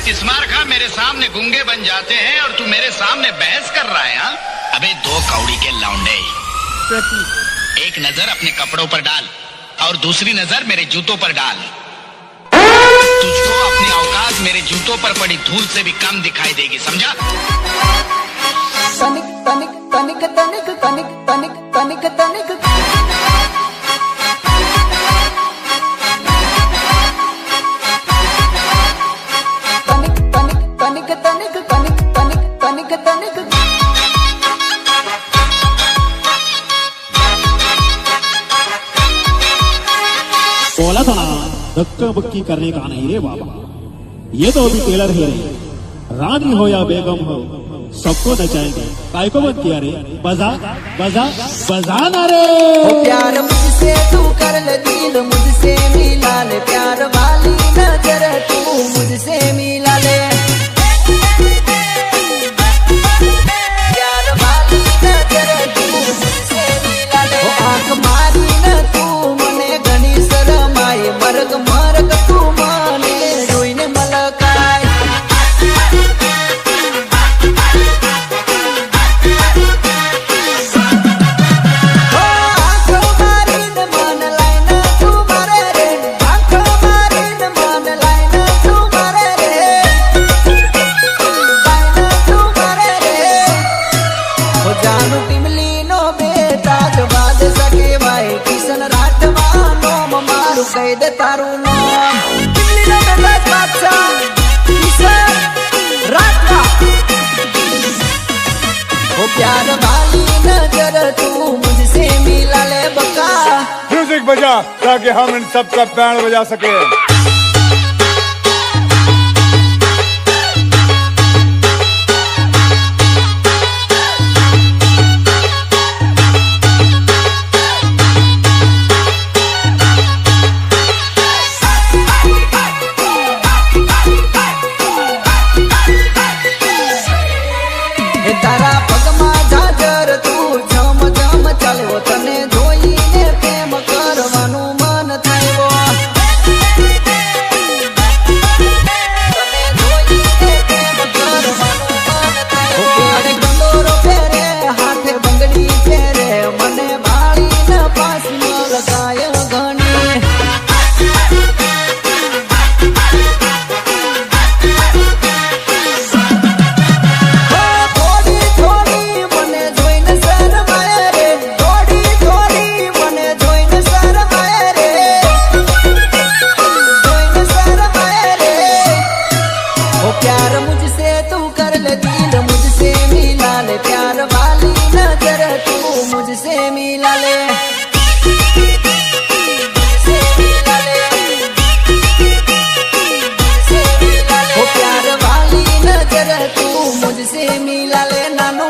चिस्मार खा, मेरे सामने गुंगे बन जाते हैं और तू मेरे सामने बहस कर रहा है। हाँ? अबे दो कौड़ी के लौंडे, एक नजर अपने कपड़ों पर डाल और दूसरी नजर मेरे जूतों पर डाल। तुझको अपनी औकात मेरे जूतों पर पड़ी धूल से भी कम दिखाई देगी, समझा? तनिक तनिक तनिक तनिक तनिक तनिक तनिक तनिक तनिक तनिक तनिक तनिक तनिक तनिक बोला था ना धक्का बक्की करने का नहीं रे बाबा। ये तो अभी टेलर ही रे, रानी हो या बेगम हो सबको नचाएंगे। काय को मत किया रे, बजा बजा बजाना रे। प्यार मुझसे तू कर ले दिल मुझसे मिला ले, प्यार वाली नजर तू मुझसे मिला ले, प्यार वाली नजर तू मुझसे मिला ले। आंख मारी न तू मने घनी शरमाए, मरग मरग तू माने जोઈને મલકાય। જાનુ ટીમલી નો બેટા જવાદ સકે ભાઈ, કિશન રાઠવાનો મારું કહી દે તારું નામ। ટીમલી નો બેટા બાદશાહ કિશન રાઠવા, ओ प्यार वाली नजर तू मुझसे मिला ले बका। म्यूजिक बजा ताकि हम इन सब का बैंड बजा सके। तारा पगमा झाजर तू झम झम चाल्यो, तने જોઈને પ્રેમ કરવાનું મન થયો, તને જોઈને પ્રેમ કરવાનું મન થયો। અરે ગંદોરો ફેરે હાથે બંગડી ફેરે, મને ભાળીને પાસમાં લગાય ઘણી। प्यार मुझसे तू कर ले दिल मुझसे मिला ले, प्यार वाली नजर तू मुझसे मिला ले, मुझसे मिला ले, मुझसे मिला ले। ओ प्यार वाली नजर तू मुझसे मिला ले। नानू